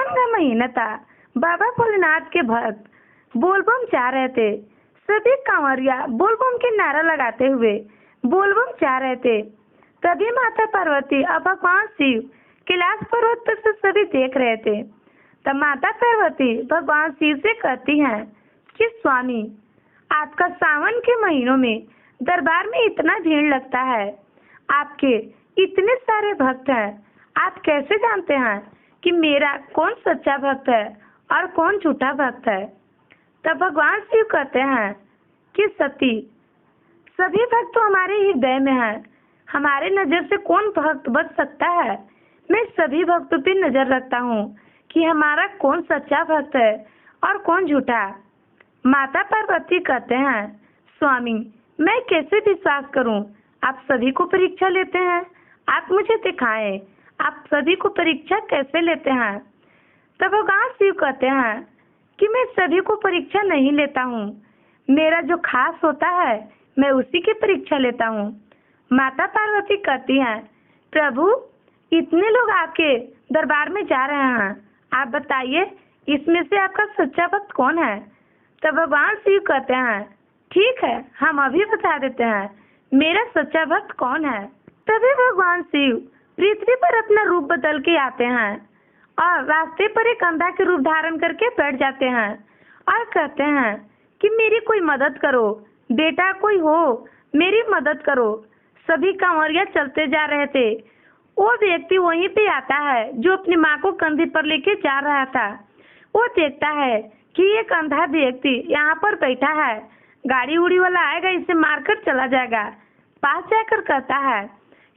सावन का महीना था। बाबा भोलेनाथ के भक्त बोलबम जा रहे थे। सभी कांवरिया बोलबम के नारा लगाते हुए बोलबम जा रहे थे। तभी माता पार्वती और भगवान शिव कैलाश पर्वत पर से सभी देख रहे थे। तब माता पार्वती भगवान शिव से कहती हैं कि स्वामी, आपका सावन के महीनों में दरबार में इतना भीड़ लगता है, आपके इतने सारे भक्त हैं, आप कैसे जानते हैं कि मेरा कौन सच्चा भक्त है और कौन झूठा भक्त है? तब भगवान शिव कहते हैं कि सती, सभी भक्त तो हमारे हृदय में है, हमारे नजर से कौन भक्त बच सकता है? मैं सभी भक्तों पे नजर रखता हूँ कि हमारा कौन सच्चा भक्त है और कौन झूठा। माता पार्वती कहते हैं, स्वामी, मैं कैसे विश्वास करूं? आप सभी को परीक्षा लेते हैं, आप मुझे दिखाएं, आप सभी को परीक्षा कैसे लेते हैं? तब भगवान शिव कहते हैं कि मैं सभी को परीक्षा नहीं लेता हूँ, मेरा जो खास होता है मैं उसी की परीक्षा लेता हूँ। माता पार्वती कहती हैं, प्रभु, इतने लोग आपके दरबार में जा रहे हैं, आप बताइए इसमें से आपका सच्चा भक्त कौन है? तब भगवान शिव कहते हैं, ठीक है, हम अभी बता देते हैं मेरा सच्चा भक्त कौन है। तभी भगवान शिव पृथ्वी पर अपना रूप बदल के आते हैं और रास्ते पर एक अंधा के रूप धारण करके बैठ जाते हैं और कहते हैं कि मेरी कोई मदद करो, बेटा कोई हो मेरी मदद करो। सभी कांवरिया चलते जा रहे थे। वो व्यक्ति वहीं पे आता है जो अपनी माँ को कंधे पर लेके जा रहा था। वो देखता है कि एक अंधा व्यक्ति यहाँ पर बैठा है, गाड़ी उड़ी वाला आएगा इसे मारकर चला जाएगा। पास जाकर कहता है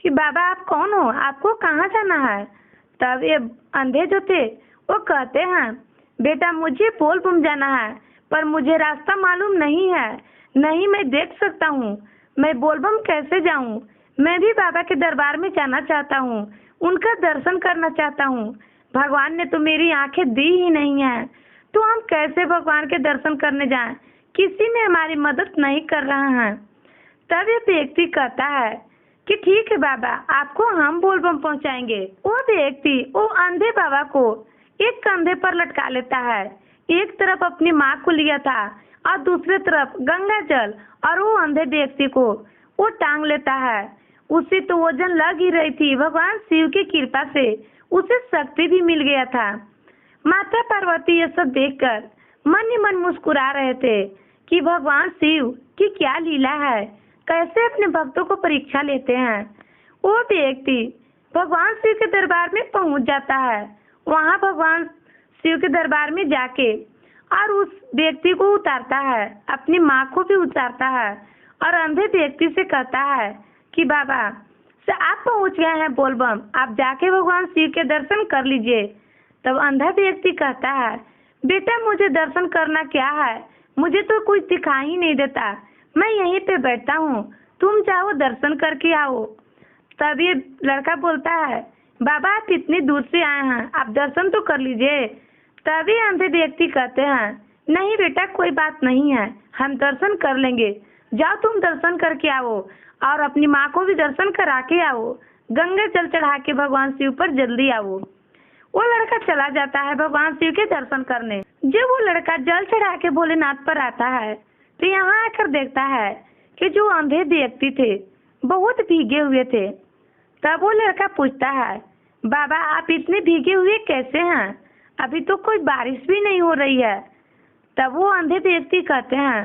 कि बाबा आप कौन हो, आपको कहाँ जाना है? तब ये अंधे जो थे वो कहते हैं, बेटा मुझे बोलबम जाना है, पर मुझे रास्ता मालूम नहीं है, नहीं मैं देख सकता हूँ, मैं बोलबम कैसे जाऊँ? मैं भी बाबा के दरबार में जाना चाहता हूँ, उनका दर्शन करना चाहता हूँ। भगवान ने तो मेरी आंखें दी ही नहीं है, तो हम कैसे भगवान के दर्शन करने जाएं? किसी ने हमारी मदद नहीं कर रहा है। तब ये व्यक्ति कहता है कि ठीक है बाबा, आपको हम बोलबम पहुंचाएंगे। वो व्यक्ति वो अंधे बाबा को एक कंधे पर लटका लेता है। एक तरफ अपनी माँ को लिया था और दूसरी तरफ गंगा जल और वो अंधे व्यक्ति को वो टांग लेता है। उसे तो वजन लग ही रही थी। भगवान शिव की कृपा से उसे शक्ति भी मिल गया था। माता पार्वती ये सब देखकर मन ही मन मुस्कुरा रहे थे कि भगवान शिव की क्या लीला है, कैसे अपने भक्तों को परीक्षा लेते हैं। वो व्यक्ति भगवान शिव के दरबार में पहुंच जाता है। वहां भगवान शिव के दरबार में जाके और उस व्यक्ति को उतारता है, अपनी माँ को भी उतारता है और अंधे व्यक्ति से कहता है कि बाबा से आप पहुंच गए हैं बोलबम, आप जाके भगवान शिव के दर्शन कर लीजिए। तब अंधा व्यक्ति कहता है, बेटा मुझे दर्शन करना क्या है, मुझे तो कुछ दिखाई ही नहीं देता, मैं यहीं पे बैठता हूँ, तुम जाओ दर्शन करके आओ। तब ये लड़का बोलता है, बाबा आप इतनी दूर से आए हैं, आप दर्शन तो कर लीजिए। तभी अंधे व्यक्ति कहते हैं, नहीं बेटा कोई बात नहीं है, हम दर्शन कर लेंगे, जाओ तुम दर्शन करके आओ और अपनी माँ को भी दर्शन करा के आओ, गंगा जल चढ़ा के भगवान शिव पर जल्दी आओ। वो लड़का चला जाता है भगवान शिव के दर्शन करने। जब वो लड़का जल चढ़ा के भोलेनाथ पर आता है तो यहाँ आकर देखता है कि जो अंधे व्यक्ति थे बहुत भीगे हुए थे। तब वो लड़का पूछता है, बाबा आप इतने भीगे हुए कैसे हैं, अभी तो कोई बारिश भी नहीं हो रही है। तब वो अंधे व्यक्ति कहते हैं,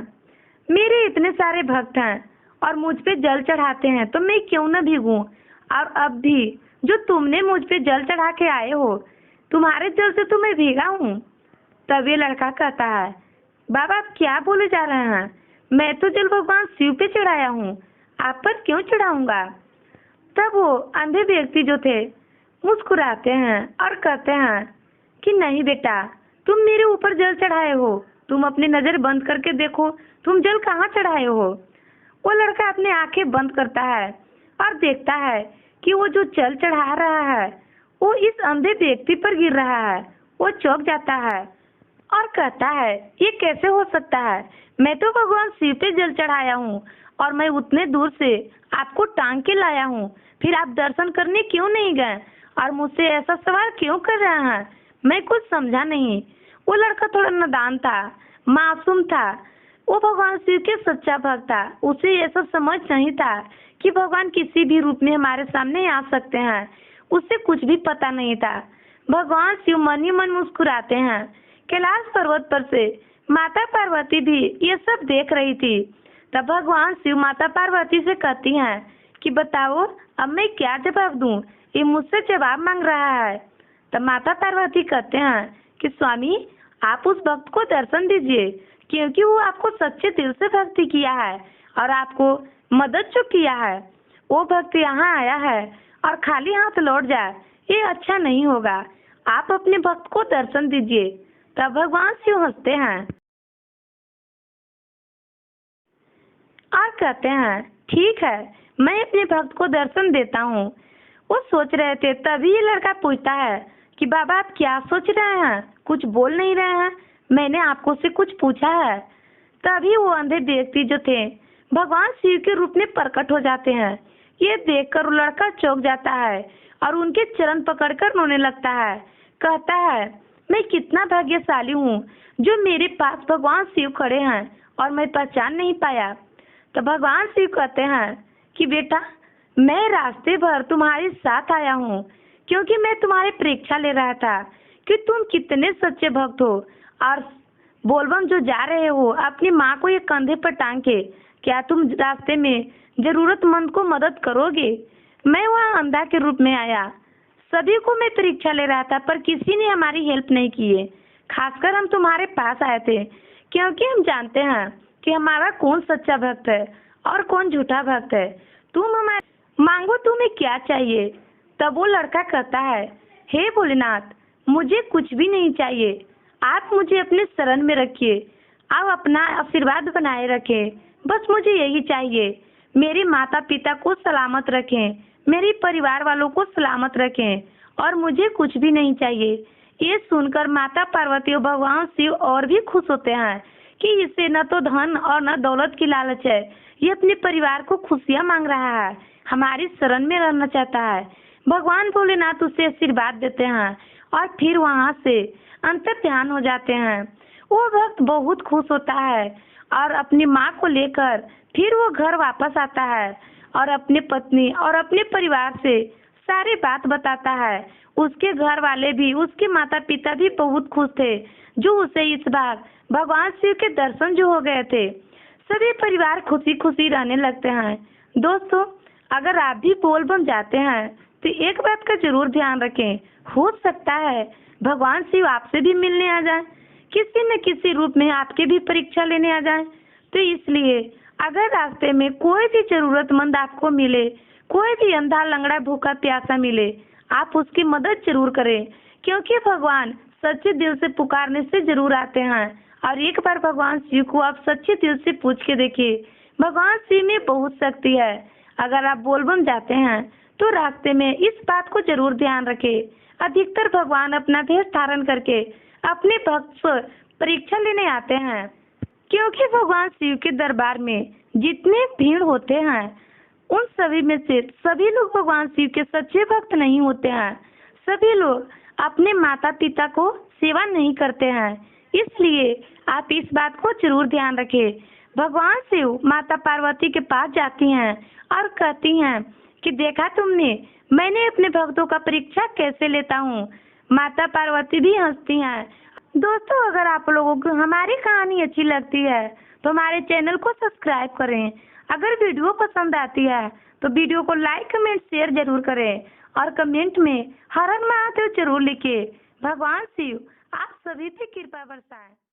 मेरे इतने सारे भक्त हैं और मुझ पे जल चढ़ाते हैं तो मैं क्यों न भीगूं, और अब भी जो तुमने मुझ पे जल चढ़ा के आए हो, तुम्हारे जल से तो मैं भीगा हूँ। तब ये लड़का कहता है, बाबा आप क्या बोले जा रहे हैं, मैं तो जल भगवान शिव पे चढ़ाया हूँ, आप पर क्यों चढ़ाऊंगा। तब वो अंधे व्यक्ति जो थे मुस्कुराते हैं और कहते हैं कि नहीं बेटा, तुम मेरे ऊपर जल चढ़ाए हो, तुम अपनी नजर बंद करके देखो तुम जल कहाँ चढ़ाए हो। वो लड़का अपनी आंखें बंद करता है और देखता है कि वो जो जल चढ़ा रहा है वो इस अंधे व्यक्ति पर गिर रहा है। वो चौंक जाता है और कहता है, ये कैसे हो सकता है, मैं तो भगवान शिव पे जल चढ़ाया हूँ और मैं उतने दूर से आपको टांग के लाया हूँ, फिर आप दर्शन करने क्यों नहीं गए और मुझसे ऐसा सवाल क्यों कर रहे हैं। मैं कुछ समझा नहीं। वो लड़का थोड़ा नादान था, मासूम था। वो भगवान शिव के सच्चा भक्त था। उसे ये सब समझ नहीं था कि भगवान किसी भी रूप में हमारे सामने आ सकते हैं। उसे कुछ भी पता नहीं था। भगवान शिव मन ही मन मुस्कुराते हैं। कैलाश पर्वत पर से माता पार्वती भी ये सब देख रही थी। तब भगवान शिव माता पार्वती से कहती हैं कि बताओ अब मैं क्या जवाब दूं, ये मुझसे जवाब मांग रहा है। तब माता पार्वती कहते हैं कि स्वामी आप उस भक्त को दर्शन दीजिए, क्योंकि वो आपको सच्चे दिल से भक्ति किया है और आपको मदद जो किया है। वो भक्त यहाँ आया है और खाली हाथ लौट जाए, ये अच्छा नहीं होगा। आप अपने भक्त को दर्शन दीजिए। तब भगवान शिव हंसते हैं और कहते हैं ठीक है, मैं अपने भक्त को दर्शन देता हूँ। वो सोच रहे थे, तभी ये लड़का पूछता है कि बाबा आप क्या सोच रहे हैं, कुछ बोल नहीं रहे हैं, मैंने आपको से कुछ पूछा है। तभी वो अंधे व्यक्ति जो थे भगवान शिव के रूप में प्रकट हो जाते हैं। ये देखकर वो लड़का चौंक जाता है और उनके चरण पकड़कर रोने लगता है। कहता है मैं कितना भाग्यशाली हूँ जो मेरे पास भगवान शिव खड़े हैं और मैं पहचान नहीं पाया। तो भगवान शिव कहते हैं कि बेटा मैं रास्ते भर तुम्हारे साथ आया हूँ, क्योंकि मैं तुम्हारी परीक्षा ले रहा था कि तुम कितने सच्चे भक्त हो और बोलबम जो जा रहे हो अपनी माँ को ये कंधे पर टांग के, क्या तुम रास्ते में जरूरतमंद को मदद करोगे। मैं वहाँ अंधा के रूप में आया, सभी को मैं परीक्षा ले रहा था पर किसी ने हमारी हेल्प नहीं की है। खासकर हम तुम्हारे पास आए थे क्योंकि हम जानते हैं कि हमारा कौन सच्चा भक्त है और कौन झूठा भक्त है। तुम हमारे मांगो तुम्हें क्या चाहिए। तब वो लड़का कहता है हे भोलेनाथ मुझे कुछ भी नहीं चाहिए, आप मुझे अपने शरण में रखिए, आप अपना आशीर्वाद बनाए रखें, बस मुझे यही चाहिए। मेरे माता पिता को सलामत रखें, मेरे परिवार वालों को सलामत रखें और मुझे कुछ भी नहीं चाहिए। ये सुनकर माता पार्वती और भगवान शिव और भी खुश होते हैं कि इसे न तो धन और न दौलत की लालच है, ये अपने परिवार को खुशियाँ मांग रहा है, हमारी शरण में रहना चाहता है। भगवान भोलेनाथ उसे आशीर्वाद देते हैं और फिर वहाँ से अंतर ध्यान हो जाते हैं। वो भक्त बहुत खुश होता है और अपनी माँ को लेकर फिर वो घर वापस आता है और अपनी पत्नी और अपने परिवार से सारी बात बताता है। उसके घर वाले भी, उसके माता पिता भी बहुत खुश थे जो उसे इस बार भगवान शिव के दर्शन जो हो गए थे। सभी परिवार खुशी खुशी रहने लगते हैं। दोस्तों अगर आप भी बोलबम जाते हैं तो एक बात का जरूर ध्यान रखें, हो सकता है भगवान शिव आपसे भी मिलने आ जाए, किसी न किसी रूप में आपके भी परीक्षा लेने आ जाए। तो इसलिए अगर रास्ते में कोई भी जरूरतमंद आपको मिले, कोई भी अंधा लंगड़ा भूखा प्यासा मिले, आप उसकी मदद जरूर करें, क्योंकि भगवान सच्चे दिल से पुकारने से जरूर आते हैं। और एक बार भगवान शिव को आप सच्चे दिल से पूछ के देखिए, भगवान शिव में बहुत शक्ति है। अगर आप बोलबम जाते हैं तो रास्ते में इस बात को जरूर ध्यान रखें, अधिकतर भगवान अपना भेष धारण करके अपने भक्त से परीक्षा लेने आते हैं, क्योंकि भगवान शिव के दरबार में जितने भीड़ होते हैं उन सभी में से सभी लोग भगवान शिव के सच्चे भक्त नहीं होते हैं। सभी लोग अपने माता पिता को सेवा नहीं करते हैं। इसलिए आप इस बात को जरूर ध्यान रखें। भगवान शिव माता पार्वती के पास जाती हैं और कहती हैं कि देखा तुमने, मैंने अपने भक्तों का परीक्षा कैसे लेता हूँ। माता पार्वती भी हंसती हैं। दोस्तों अगर आप लोगों को हमारी कहानी अच्छी लगती है तो हमारे चैनल को सब्सक्राइब करें। अगर वीडियो पसंद आती है तो वीडियो को लाइक कमेंट शेयर जरूर करें और कमेंट में हर हर महादेव जरूर लिखें। भगवान शिव आप सभी पे कृपा बरसाएं।